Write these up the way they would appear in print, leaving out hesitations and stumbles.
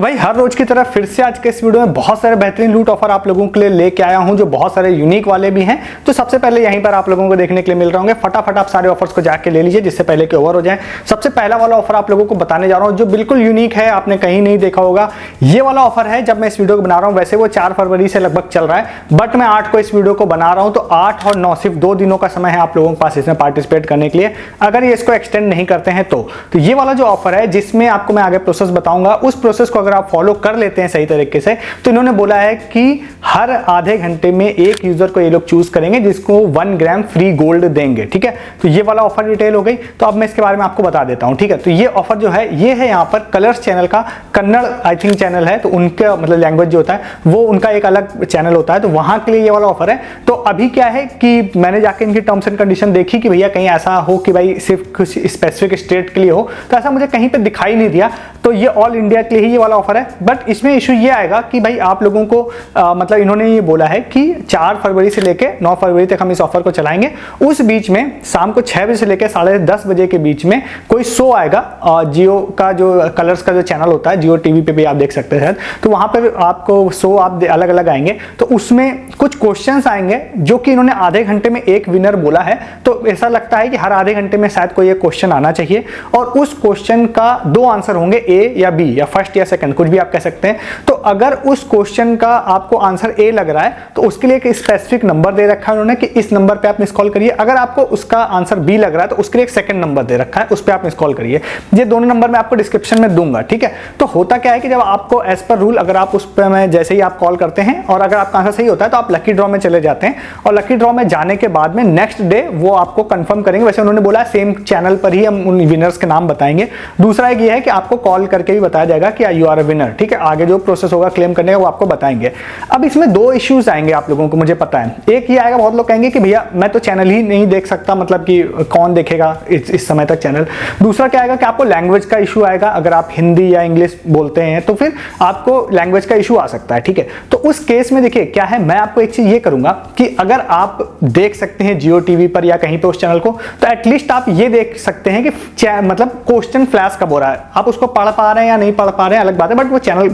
भाई हर रोज की तरह फिर से आज के इस वीडियो में बहुत सारे बेहतरीन लूट ऑफर आप लोगों के लिए लेके आया हूं, जो बहुत सारे यूनिक वाले भी हैं। तो सबसे पहले यहीं पर आप लोगों को देखने के लिए मिल रहे होंगे। फटाफट आप सारे ऑफर्स को जाके ले लीजिए जिससे पहले कि ओवर हो जाए। सबसे पहला वाला ऑफर आप लोगों को बताने जा रहा हूं जो बिल्कुल यूनिक है, आपने कहीं नहीं देखा होगा। ये वाला ऑफर है जब मैं इस वीडियो को बना रहा हूं, वैसे वो 4 फरवरी से लगभग चल रहा है, बट मैं 8 को इस वीडियो को बना रहा हूं, तो 8 और 9 सिर्फ 2 दिनों का समय है आप लोगों के पास इसमें पार्टिसिपेट करने के लिए, अगर ये इसको एक्सटेंड नहीं करते हैं तो ये वाला जो ऑफर है जिसमें आपको मैं आगे प्रोसेस बताऊंगा, उस प्रोसेस को अगर आप फॉलो कर लेते हैं सही तरीके से, तो इन्होंने बोला है कि हर आधे घंटे में एक यूजर को ये लोग चूज करेंगे जिसको 1 ग्राम फ्री गोल्ड देंगे। ठीक है, तो ये वाला ऑफर डिटेल हो गई। तो अब मैं इसके बारे में आपको बता देता हूं। ठीक है, तो ये ऑफर जो है ये है यहाँ पर कलर्स चैनल का, कन्नड़ आई थिंक चैनल है, तो उनका मतलब लैंग्वेज जो होता है वो उनका एक अलग चैनल होता है, तो वहां के लिए ये वाला ऑफर है। तो अभी क्या है कि मैंने जाके इनकी टर्म्स एंड कंडीशन देखी कि भैया कहीं ऐसा हो कि भाई सिर्फ कुछ स्पेसिफिक स्टेट के लिए हो, तो ऐसा मुझे कहीं पे दिखाई नहीं दिया। तो ये ऑल इंडिया के लिए ही ये वाला ऑफर है, बट इसमें इशू ये आएगा कि भाई आप लोगों को मतलब इन्होंने ये बोला है कि 4 फरवरी से लेके 9 फरवरी तक हम इस ऑफर को चलाएंगे। उस बीच में शाम को 6 बजे से लेकर 10:30 बजे के बीच में कोई शो आएगा, जियो का जो कलर्स का जो चैनल होता है, जियो टीवी पे भी आप देख सकते हैं, तो वहां पर आपको शो आप अलग अलग आएंगे। तो उसमें कुछ क्वेश्चंस आएंगे जो कि इन्होंने आधे घंटे में एक विनर बोला है। तो ऐसा लगता है कि हर आधे घंटे में शायद कोई एक क्वेश्चन आना चाहिए और उस क्वेश्चन का 2 आंसर होंगे, ए या बी या फर्स्ट या सेकंड, कुछ भी आप कह सकते हैं। तो अगर उस क्वेश्चन का आपको आंसर ए लग रहा है तो उसके लिए एक स्पेसिफिक नंबर दे रखा है उन्होंने कि इस नंबर पे आप मिस कॉल करिए। अगर आपको उसका आंसर बी लग रहा है तो उसके लिए एक सेकंड नंबर दे रखा है, उस पे आप मिस कॉल करिए। ये दोनों नंबर मैं आपको डिस्क्रिप्शन में दूंगा। ठीक है, तो होता क्या है कि जब आपको एज पर रूल अगर आप उस पे में जैसे ही आप कॉल करते हैं और अगर आपका आंसर सही होता है तो आप लकी ड्रॉ में चले जाते हैं, और लकी ड्रॉ में जाने के बाद में नेक्स्ट डे वो आपको कंफर्म करेंगे। वैसे उन्होंने बोला सेम चैनल पर ही हम उन विनर्स के नाम बताएंगे। दूसरा एक ये है कि आपको कॉल करके भी बताया जाएगा कि यू आर अ विनर। ठीक है, आगे जो प्रोसेस होगा क्लेम करने का वो आपको बताएंगे। अब इसमें 2 इश्यूज आएंगे आप लोगों को, मुझे पता है। एक ये आएगा, बहुत लोग कहेंगे कि भैया मैं तो चैनल ही नहीं देख सकता, मतलब कि कौन देखेगा इस समय तक चैनल। दूसरा क्या आएगा कि आपको लैंग्वेज का इशू आएगा, अगर आप हिंदी या इंग्लिश बोलते हैं तो फिर आपको लैंग्वेज का इशू आ सकता है। ठीक है, तो उस केस में देखिए क्या है, मैं आपको एक चीज ये करूंगा कि अगर आप देख सकते हैं जियो टीवी पर या कहीं पे उस चैनल को, तो एटलीस्ट आप ये देख सकते हैं कि मतलब क्वेश्चन फ्लैश कब हो रहा है। आप उसको पढ़ पा रहे हैं या नहीं पढ़ पा रहे हैं अलग बात है, बट वो चैनल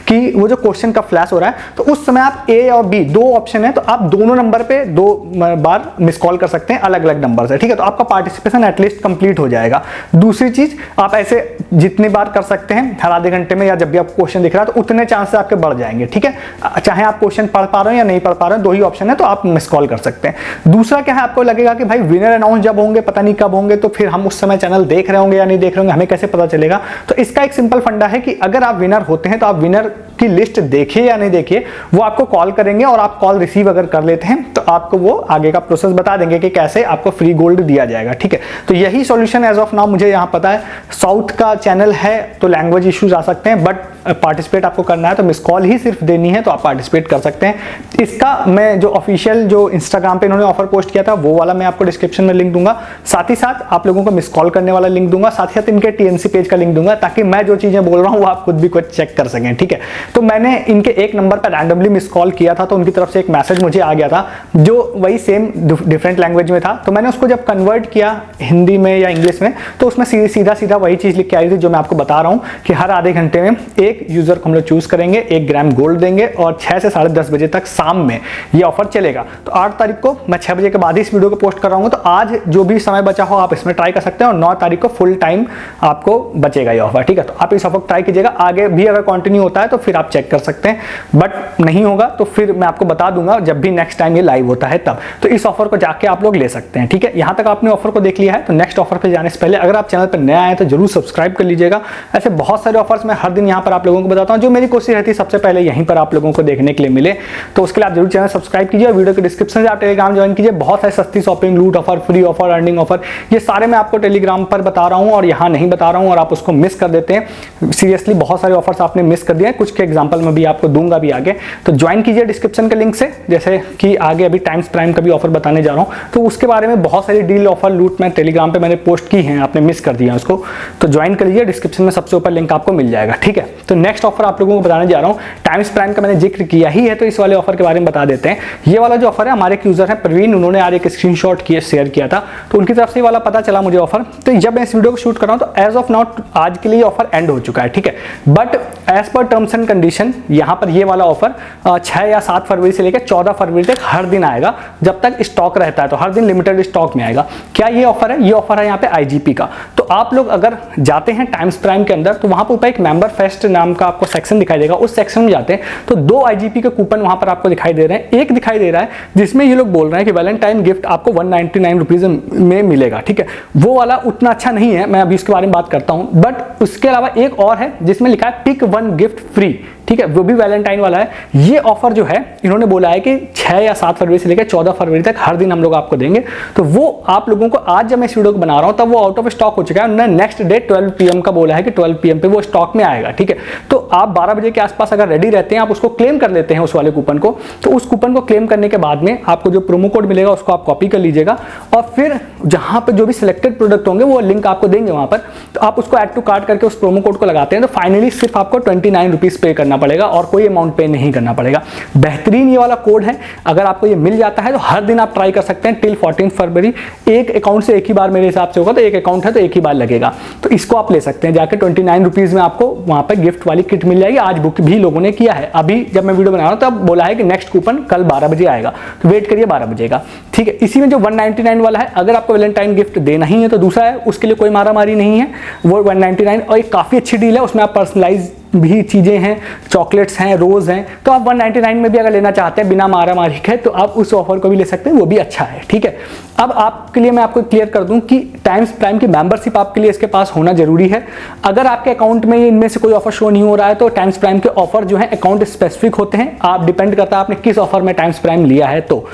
की वो जो क्वेश्चन का फ्लैश हो रहा है, तो उस समय आप ए और बी 2 ऑप्शन है, तो आप दोनों नंबर पे 2 बार मिस कॉल कर सकते हैं अलग अलग नंबर से। ठीक है, तो आपका पार्टिसिपेशन एटलीस्ट कंप्लीट हो जाएगा। दूसरी चीज, आप ऐसे जितने बार कर सकते हैं हर आधे घंटे में या जब भी आपको क्वेश्चन दिख रहा है, तो उतने चांसेस आपके बढ़ जाएंगे। ठीक है, चाहे आप क्वेश्चन पढ़ पा रहे हो या नहीं पढ़ पा रहे हो, 2 ही ऑप्शन है, तो आप मिस कॉल कर सकते हैं। दूसरा क्या है, आपको लगेगा कि भाई विनर अनाउंस जब होंगे पता नहीं कब होंगे, तो फिर हम उस समय चैनल देख रहे होंगे या नहीं देख रहे होंगे, हमें कैसे पता चलेगा। तो इसका एक सिंपल फंडा है कि अगर आप विनर होते हैं तो आप विनर की लिस्ट देखिए या नहीं देखिए, वो आपको कॉल करेंगे, और आप कॉल रिसीव अगर कर लेते हैं तो आपको वो आगे का प्रोसेस बता देंगे कि कैसे आपको फ्री गोल्ड दिया जाएगा। ठीक है, तो यही सॉल्यूशन एज ऑफ नाउ मुझे यहाँ पता है। साउथ का चैनल है तो लैंग्वेज इश्यूज आ सकते हैं, बट पार्टिसिपेट आपको करना है तो मिस कॉल ही सिर्फ देनी है, तो आप पार्टिसिपेट कर सकते हैं। इसका मैं जो ऑफिशियल जो इंस्टाग्राम पे इन्होंने ऑफर पोस्ट किया था वो वाला मैं आपको डिस्क्रिप्शन में लिंक दूंगा, साथ ही साथ आप लोगों को मिस कॉल करने वाला लिंक दूंगा, साथ ही साथ इनके टीएनसी पेज का लिंक दूंगा, ताकि मैं जो चीजें बोल रहा हूँ वो आप खुद भी कुछ चेक कर सकें। ठीक है, तो मैंने इनके एक नंबर पर रैंडमली मिस कॉल किया था, तो उनकी तरफ से एक मैसेज मुझे आ गया था जो वही सेम डिफरेंट लैंग्वेज में था। तो मैंने उसको जब कन्वर्ट किया हिंदी में या इंग्लिश में, तो उसमें सीधा सीधा वही चीज लिख के आई थी जो मैं आपको बता रहा हूँ कि हर आधे घंटे में एक यूजर को हम लोग चूज करेंगे, 1 ग्राम गोल्ड देंगे, और 6 से 10:30 बजे तक शाम में ये ऑफर चलेगा। तो 8 तारीख को मैं 6 बजे के बाद ही इस वीडियो को पोस्ट कर रहा हूँ, तो आज जो भी समय बचा हो आप इसमें ट्राई कर सकते हैं, और 9 तारीख को फुल टाइम आपको बचेगा ये ऑफर। ठीक है, तो आप इस ऑफर को ट्राई कीजिएगा। आगे भी अगर कंटिन्यू होता है तो फिर आप चेक कर सकते हैं, बट नहीं होगा तो फिर मैं आपको बता दूंगा जब भी नेक्स्ट टाइम ये लाइव होता है तब। तो इस ऑफर को जाके आप लोग ले सकते हैं। ठीक है, यहां तक आपने ऑफर को देख लिया है, तो नेक्स्ट ऑफर पे जाने से पहले अगर आप चैनल पर नया आए तो जरूर सब्सक्राइब कर लीजिएगा। ऐसे बहुत सारे ऑफर्स मैं हर दिन यहाँ पर आप लोगों को बताता हूँ, जो मेरी कोशिश रहती है सबसे पहले यहीं पर आप लोगों को देखने के लिए मिले। तो उसके लिए आप जरूर चैनल सब्सक्राइब कीजिए, और वीडियो के डिस्क्रिप्शन से आप टेलीग्राम ज्वाइन कीजिए। बहुत सारे सस्ती शॉपिंग, लूट offer, free offer, earning offer, ये सारे मैं आपको टेलीग्राम पर बता रहा हूँ और यहाँ नहीं बता रहा हूँ, और आप उसको मिस कर देते हैं। सीरियसली बहुत सारे ऑफर्स आपने मिस कर दिए हैं, कुछ के एग्जाम्पल में भी आपको दूंगा भी आगे। तो ज्वाइन कीजिए डिस्क्रिप्शन के लिंक से, जैसे कि आगे अभी टाइम्स प्राइम का भी ऑफर बताने जा रहा हूँ, तो उसके बारे में बहुत सारी डील ऑफर लूट मैं टेलीग्राम पे मैंने पोस्ट की हैं, आपने मिस कर दिया उसको, तो ज्वाइन कर लीजिए। डिस्क्रिप्शन में सबसे ऊपर लिंक आपको मिल जाएगा। ठीक है, तो तो नेक्स्ट ऑफर आप लोगों को बताने जा रहा हूँ, टाइम्स प्राइम का मैंने जिक्र किया ही है तो इस वाले ऑफर के बारे में बता देते हैं। ये वाला जो ऑफर है, हमारे एक यूजर है प्रवीण, उन्होंने आज एक स्क्रीनशॉट किया शेयर किया था, तो उनकी तरफ से ये वाला पता चला मुझे ऑफर। तो जब मैं इस वीडियो को शूट कर रहा हूँ तो एज ऑफ नाउ आज के लिए ऑफर एंड हो चुका है, ठीक है। But as per terms and condition यहाँ पर ये वाला ऑफर 6 या 7 फरवरी से लेकर 14 फरवरी तक हर दिन आएगा, जब तक स्टॉक रहता है, तो हर दिन लिमिटेड स्टॉक में आएगा। क्या ये ऑफर है? ये ऑफर है यहाँ पे आईजीपी का। तो आप लोग अगर जाते हैं टाइम्स प्राइम के अंदर तो वहां पर ऊपर एक मेंबर फेस्ट नाम का आपको सेक्शन दिखाई देगा, उस सेक्शन में जाते हैं तो 2 आईजीपी के कूपन वहां पर आपको दिखाई दे रहे हैं। एक दिखाई दे रहा है जिसमें ये लोग बोल रहे हैं कि वैलेंटाइन गिफ्ट आपको 199 रुपीज में मिलेगा, ठीक है। वो वाला उतना अच्छा नहीं है, मैं अभी उसके बारे में बात करता हूं। बट उसके अलावा एक और है जिसमें लिखा है पिक 1 गिफ्ट फ्री, ठीक है, वो भी वैलेंटाइन वाला है। ये ऑफर जो है इन्होंने बोला है कि 6 या 7 फरवरी से लेकर 14 फरवरी तक हर दिन हम लोग आपको देंगे। तो वो आप लोगों को आज जब मैं इस वीडियो को बना रहा हूं तब वो आउट ऑफ स्टॉक हो चुका है। उन्होंने नेक्स्ट डे 12 PM का बोला है कि 12 PM पे वो स्टॉक में आएगा, ठीक है। तो आप 12 बजे के आसपास अगर रेडी रहते हैं, आप उसको क्लेम कर लेते हैं उस वाले कूपन को, तो उस कूपन को क्लेम करने के बाद में आपको जो प्रोमो कोड मिलेगा उसको आप कॉपी कर लीजिएगा और फिर जहां पर जो भी सिलेक्टेड प्रोडक्ट होंगे वो लिंक आपको देंगे वहां पर, तो आप उसको ऐड टू कार्ट करके उस प्रोमो कोड को लगाते हैं तो फाइनली सिर्फ आपको 29 रुपीज पे करना पड़ेगा और कोई अमाउंट पे नहीं करना पड़ेगा। बेहतरीन ये वाला कोड है, अगर आपको ये मिल जाता है तो हर दिन आप ट्राई कर सकते हैं टिल 14 फरवरी। एक अकाउंट से एक ही बार मेरे हिसाब से होगा, तो एक अकाउंट है तो एक ही बार लगेगा, तो इसको आप ले सकते हैं जाके। 29 रुपीज में आपको वहां पर गिफ्ट वाली किट मिल जाएगी। आज बुक भी लोगों ने किया है, अभी जब मैं वीडियो बना रहा हूं तब बोला है कि नेक्स्ट कूपन कल 12 बजे आएगा, तो वेट करिए 12 बजे का, ठीक है। इसी में जो 199 वाला है, अगर आपको वैलेंटाइन गिफ्ट देना ही है तो दूसरा है, उसके लिए कोई मारामारी नहीं है, वो 199 और एक काफी अच्छी डील है, उसमें आप पर्सनलाइज भी चीजें हैं, चॉकलेट्स हैं, रोज हैं, तो आप 199 में भी अगर लेना चाहते हैं बिना मारामारी के तो आप उस ऑफर को भी ले सकते हैं, वो भी अच्छा है, ठीक है। अब आपके लिए मैं आपको क्लियर कर दूं कि टाइम्स प्राइम की मेंबरशिप आपके लिए इसके पास होना जरूरी है। अगर आपके अकाउंट में इनमें से कोई ऑफर शो नहीं हो रहा है तो टाइम्स प्राइम के ऑफर जो है अकाउंट स्पेसिफिक होते हैं, आप डिपेंड करता है आपने किस ऑफर में टाइम्स प्राइम लिया है। तो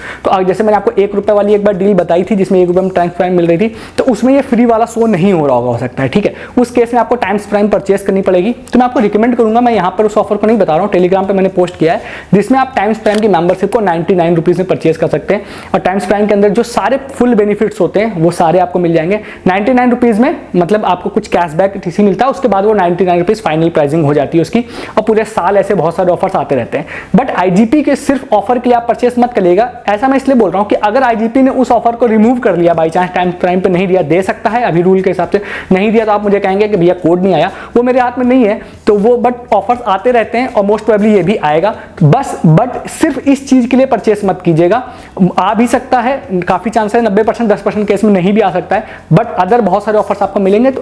जैसे मैंने आपको 1 रुपए वाली एक बार डील बताई थी जिसमें 1 रुपए में टाइम्स प्राइम मिल रही थी, तो उसमें ये फ्री वाला शो नहीं हो रहा होगा, हो सकता है, ठीक है। उस केस में आपको टाइम्स प्राइम परचेस करनी पड़ेगी। तो मैं आपको रिकमेंड करूंगा, मैं यहाँ पर उस ऑफर को नहीं बता रहा हूँ, टेलीग्राम पे मैंने पोस्ट किया है जिसमें आप टाइम्स प्राइम की मेंबरशिप को 99 रुपीज में परचेस कर सकते हैं और टाइम्स प्राइम के अंदर जो सारे फुल बेनिफिट्स होते हैं वो सारे आपको मिल जाएंगे 99 रुपीज में। मतलब आपको कुछ कैशबैक टीसी मिलता है, उसके बाद वो 99 रुपीज फाइनल प्राइसिंग हो जाती है उसकी, और पूरे साल ऐसे बहुत सारे ऑफर्स आते रहते हैं। बट आईजीपी के सिर्फ ऑफर के लिए आप परचेस मत करिएगा, ऐसा मैं इसलिए बोल रहा हूँ कि अगर आईजीपी ने उस ऑफर को रिमूव कर लिया, बाई चांस टाइम्स प्राइम पे नहीं दिया, दे सकता है अभी रूल के हिसाब से नहीं दिया, तो आप मुझे कहेंगे कि भैया कोड नहीं आया, वो मेरे हाथ में नहीं है, तो वो बट ऑफर्स आते रहते हैं और मोस्ट प्रोबेबली ये भी आएगा बस। बट सिर्फ इस चीज के लिए परचेस मत कीजिएगा, आ भी सकता है, काफी चांस है 90% 10% केस में नहीं भी आ सकता है, बट अदर बहुत सारे ऑफर्स आपको मिलेंगे।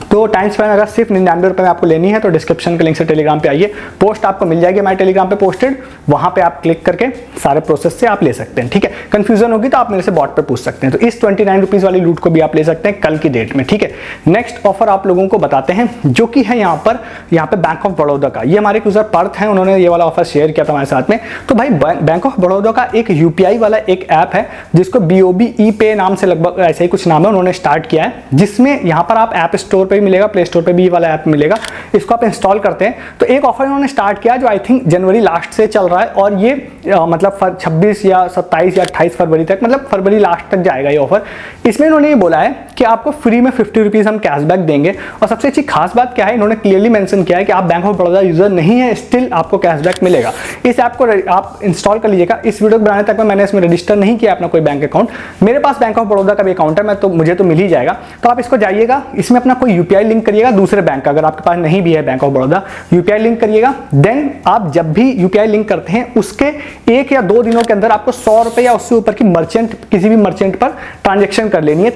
तो टाइम्स प्राइम अगर सिर्फ 99 रुपए में आपको लेनी है तो डिस्क्रिप्शन के लिंक से टेलीग्राम पे आइए, पोस्ट आपको मिल जाएगी हमारे टेलीग्राम पे पोस्टेड, वहां पे आप क्लिक करके सारे प्रोसेस से आप ले सकते हैं, ठीक है। कंफ्यूजन होगी तो आप मेरे से बॉट पे पूछ सकते हैं। तो इस 29 रुपीज वाली लूट को भी आप ले सकते हैं कल की डेट में, ठीक है। नेक्स्ट ऑफर आप लोगों को बताते हैं जो कि है यहाँ पे बैंक ऑफ बड़ौदा का। ये हमारे यूजर पर्थ है, उन्होंने ये वाला ऑफर शेयर किया था हमारे साथ में। तो भाई बैंक ऑफ बड़ौदा का एक यूपीआई वाला एक ऐप है जिसको BOB ई-पे नाम से लगभग ऐसे ही कुछ नाम है, उन्होंने स्टार्ट किया है, जिसमें यहाँ पर आप ऐप स्टोर पर भी मिलेगा, प्ले स्टोर पे भी वाला ऐप मिलेगा, इसको आप इंस्टॉल करते हैं। तो एक ऑफर इन्होंने स्टार्ट किया जो आई थिंक जनवरी लास्ट से चल रहा है और ये मतलब 26 या 27 या 28 फरवरी तक, मतलब फरवरी लास्ट तक जाएगा ये ऑफर। इसमें इन्होंने ये बोला है कि आपको फ्री में 50 रुपीज हम कैशबैक देंगे, और सबसे अच्छी खास बात क्या है, इन्होंने क्लियरली मेंशन किया है कि आप बैंक ऑफ बड़ौदा यूजर नहीं है स्टिल आपको कैशबैक मिलेगा। इस ऐप को आप इंस्टॉल कर लीजिएगा। इस वीडियो को बनाने तक में मैंने इसमें रजिस्टर नहीं किया अपना कोई बैंक अकाउंट, मेरे पास बैंक ऑफ बड़ौदा का भी अकाउंट है, मुझे तो मिल ही जाएगा। तो आप इसको जाइएगा, इसमें अपना कोई यूपीआई लिंक करिएगा दूसरे बैंक का, अगर आपके पास नहीं भी है bank of Baroda, UPI link करिएगा। देन आप जब भी यूपीआई लिंक करते हैं उसके 1 या 2 दिनों के अंदर आपको 100 रुपए या उससे ऊपर की किसी भी मर्चेंट पर ट्रांजेक्शन कर लेनी है।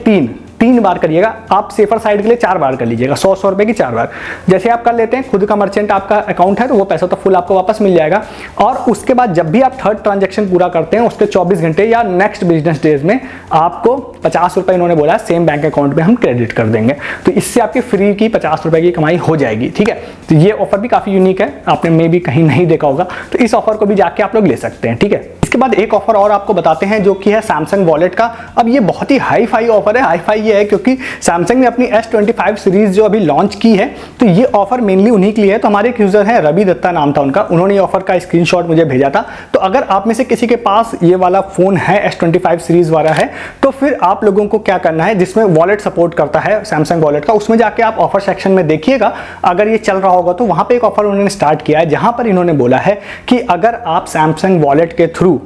3 बार करिएगा, आप सेफर साइड के लिए 4 बार कर लीजिएगा, 100 रुपए की 4 बार। जैसे आप कर लेते हैं, खुद का मर्चेंट आपका अकाउंट है तो वो पैसा तो फुल आपको वापस मिल जाएगा। और उसके बाद जब भी आप थर्ड ट्रांजेक्शन पूरा करते हैं उसके 24 घंटे या नेक्स्ट बिजनेस डेज में आपको 50 रुपए इन्होंने बोला है सेम बैंक अकाउंट में हम क्रेडिट कर देंगे। तो इससे आपकी फ्री की 50 रुपए की कमाई हो जाएगी, ठीक है। तो ये ऑफर भी काफी यूनिक है, आपने मे भी कहीं नहीं देखा होगा, तो इस ऑफर को भी जाके आप लोग ले सकते हैं, ठीक है। इसके इसके बाद एक ऑफर और आपको बताते हैं जो कि है सैमसंग वॉलेट का। अब ये बहुत ही हाई फाई ऑफर है। हाई फाई ये है क्योंकि सैमसंग ने अपनी S25 सीरीज जो अभी लॉन्च की है, तो ये ऑफर मेनली उन्हीं के लिए है। तो हमारे एक यूजर है, रवि दत्ता नाम था उनका, उन्होंने ये ऑफर का स्क्रीनशॉट मुझे भेजा था। तो अगर आप में से किसी के पास ये वाला फोन है, S25 सीरीज वाला है, तो फिर आप लोगों को क्या करना है, जिसमें वॉलेट सपोर्ट करता है सैमसंग वॉलेट का, उसमें जाके आप ऑफर सेक्शन में देखिएगा। अगर ये चल रहा होगा तो वहां पे एक ऑफर उन्होंने स्टार्ट किया है, जहां पर इन्होंने बोला है कि अगर आप सैमसंग वॉलेट के थ्रू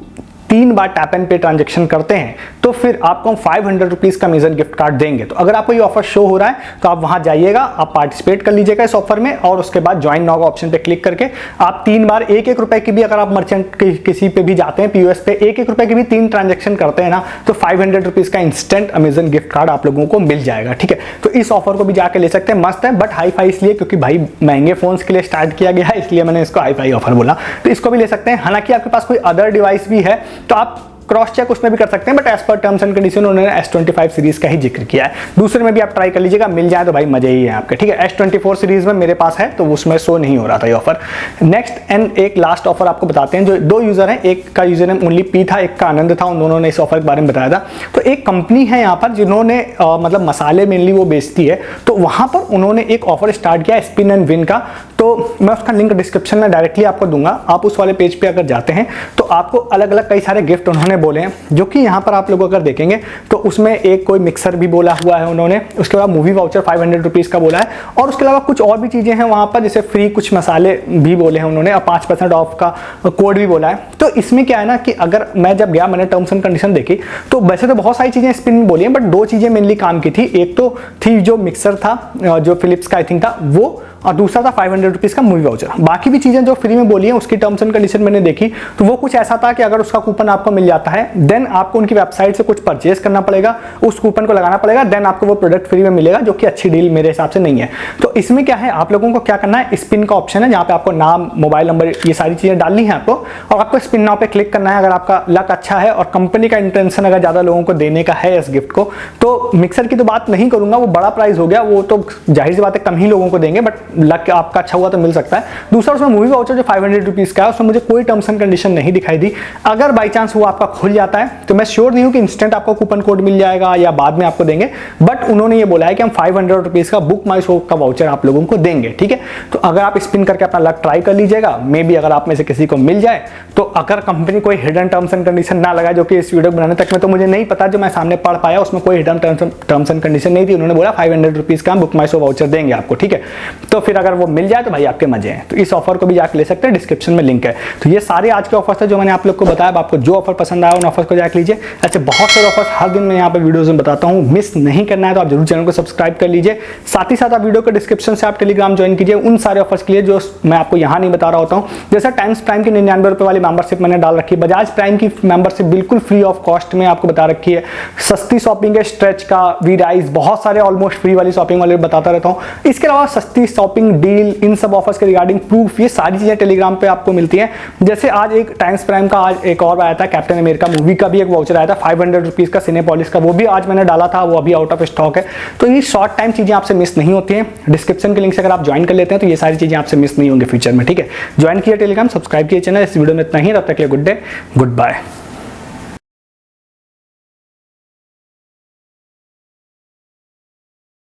3 बार टैप एंड पे ट्रांजेक्शन करते हैं तो फिर आपको हम 500 रुपीज का अमेजन गिफ्ट कार्ड देंगे। तो अगर आपको ये ऑफर शो हो रहा है तो आप वहां जाइएगा, आप पार्टिसिपेट कर लीजिएगा इस ऑफर में, और उसके बाद ज्वाइन नाउ ऑप्शन पे क्लिक करके आप 3 बार 1-1 रुपए की भी, अगर आप मर्चेंट किसी पे भी जाते हैं पीओएस पे, 1-1 रुपए की भी 3 ट्रांजेक्शन करते हैं ना, तो 500 रुपीज का इंस्टेंट अमेजन गिफ्ट कार्ड आप लोगों को मिल जाएगा। ठीक है, तो इस ऑफर को भी जाके ले सकते हैं, मस्त है। बट हाई फाई इसलिए क्योंकि भाई महंगे फोन्स के लिए स्टार्ट किया गया है, इसलिए मैंने इसको हाई फाई ऑफर बोला। तो इसको भी ले सकते हैं। हालांकि आपके पास कोई अदर डिवाइस भी है तो आप क्रॉस चेक उसमें भी कर सकते हैं, but as per terms and condition उन्होंने S25 सीरीज का ही जिक्र किया है। दूसरे में भी आप ट्राई कर लीजिएगा, मिल जाए तो भाई मजे ही है आपके। ठीक है, S24 सीरीज में मेरे पास है तो उसमें शो नहीं हो रहा था ये ऑफर। नेक्स्ट एंड एक लास्ट ऑफर आपको बताते हैं, जो 2 यूजर हैं, एक का यूजर नेम ओनली पी था, एक का आनंद था, उन दोनों ने इस ऑफर के बारे में बताया था। तो एक कंपनी है यहाँ पर जिन्होंने मतलब मसाले मेनली वो बेचती है, तो वहां पर उन्होंने एक ऑफर स्टार्ट किया स्पिन एंड विन का। तो मैं उसका लिंक डिस्क्रिप्शन में डायरेक्टली आपको दूंगा। आप उस वाले पेज पे अगर जाते हैं तो आपको अलग अलग कई सारे गिफ्ट उन्होंने बोले हैं, जो कि यहाँ पर आप लोग अगर देखेंगे तो उसमें एक कोई मिक्सर भी बोला हुआ है उन्होंने, उसके बाद मूवी वाउचर 500 रुपीज का बोला है, और उसके अलावा कुछ और भी चीजें हैं वहां पर, जैसे फ्री कुछ मसाले भी बोले हैं उन्होंने, और 5% ऑफ का कोड भी बोला है। तो इसमें क्या है ना कि अगर मैं जब गया, मैंने टर्म्स एंड कंडीशन देखी, तो वैसे तो बहुत सारी चीजें स्पिन में बोली हैं, बट 2 चीजें मेनली काम की थी। एक तो थी जो मिक्सर था, जो फिलिप्स का आई थिंक था वो, और दूसरा था 500 रुपीज का मूवी वाउचर। बाकी भी चीजें जो फ्री में बोली हैं उसकी टर्म्स एंड कंडीशन मैंने देखी, तो वो कुछ ऐसा था कि अगर उसका कूपन आपको मिल जाता है, देन आपको उनकी वेबसाइट से कुछ परचेज करना पड़ेगा, उस कूपन को लगाना पड़ेगा, देन आपको वो प्रोडक्ट फ्री में मिलेगा, जो कि अच्छी डील मेरे हिसाब से नहीं है। तो इसमें क्या है, आप लोगों को क्या करना है, स्पिन का ऑप्शन है जहां पे आपको नाम, मोबाइल नंबर, ये सारी चीजें डालनी है आपको, और आपको स्पिन नाउ पे क्लिक करना है। अगर आपका लक अच्छा है और कंपनी का इंटेंशन अगर ज्यादा लोगों को देने का है इस गिफ्ट को, तो मिक्सर की तो बात नहीं करूंगा, वो बड़ा प्राइस हो गया, वो तो जाहिर सी बात है कम ही लोगों को देंगे, बट लक आपका अच्छा हुआ तो मिल सकता है। दूसरा उसमें मूवी वाउचर जो 500 रुपीज का है, उसमें मुझे कोई टर्म्स एंड कंडीशन नहीं दिखाई दी। अगर बाई चांस वो आपका खुल जाता है तो मैं श्योर नहीं हूं कि इंस्टेंट आपको कूपन कोड मिल जाएगा या बाद में आपको देंगे, बट उन्होंने ये बोला है कि हम 500 रुपीज का बुक माई शो का वाउचर आप लोगों को देंगे। ठीक है, तो अगर आप स्पिन करके अपना लक ट्राई कर लीजिएगा, मे बी अगर आप में से किसी को मिल जाए, तो अगर कंपनी कोई हिडन टर्म्स एंड कंडीशन ना लगाए, जो कि इस वीडियो बनाने तक में तो मुझे नहीं पता, जो मैं सामने पढ़ पाया उसमें कोई हिडन टर्म्स एंड कंडीशन नहीं थी। उन्होंने बोला 500 रुपीज का बुक माई शो वाउचर देंगे आपको। ठीक है, तो फिर अगर वो मिल जाए तो भाई आपके मजे हैं। तो इस ऑफर को भी जाकर ले सकते हैं, डिस्क्रिप्शन में लिंक है। तो ये सारे आज के ऑफर्स थे जो मैंने आप लोग को बताया। अब आपको जो ऑफर पसंद आया उन ऑफर को जाकर लीजिए। ऐसे बहुत सारे ऑफर्स हर दिन मैं यहाँ पे वीडियोस में बताता हूँ, मिस नहीं करना है तो आप जरूर चैनल को सब्सक्राइब कर लीजिए। साथ ही साथ आप वीडियो के डिस्क्रिप्शन से आप टेलीग्राम ज्वाइन कीजिए उन सारे ऑफर्स के लिए जो मैं आपको यहाँ नहीं बता रहा होता हूँ। जैसे टाइम्स प्राइम की 99 रुपए वाली मेंबरशिप मैंने डाल रखी है, बजाज प्राइम की मेंबरशिप बिल्कुल फ्री ऑफ कॉस्ट में आपको बता रखी है, सस्ती शॉपिंग है, स्ट्रेच का, वी राइज, बहुत सारे ऑलमोस्ट फ्री वाली शॉपिंग वाले बताता रहता हूँ। इसके अलावा सस्ती शॉपिंग डील, इन सब ऑफर्स के रिगार्डिंग प्रूफ, ये सारी चीजें टेलीग्राम पे आपको मिलती हैं। जैसे आज एक टाइम्स प्राइम का आज एक और आया था, कैप्टन अमेरिका मूवी का भी एक वाउचर आया था 500 रुपीज का सिनेपॉलिस का, वो भी आज मैंने डाला था, वो अभी आउट ऑफ स्टॉक है। तो ये शॉर्ट टाइम चीजें आपसे मिस नहीं होती हैं। डिस्क्रिप्शन के लिंक से अगर आप ज्वाइन कर लेते हैं तो ये सारी चीजें आपसे मिस नहीं होंगी फ्यूचर में। ठीक है, ज्वाइन किया टेलीग्राम, सब्सक्राइब किया चैनल। इस वीडियो में इतना ही, तब तक के लिए गुड डे, गुड बाय।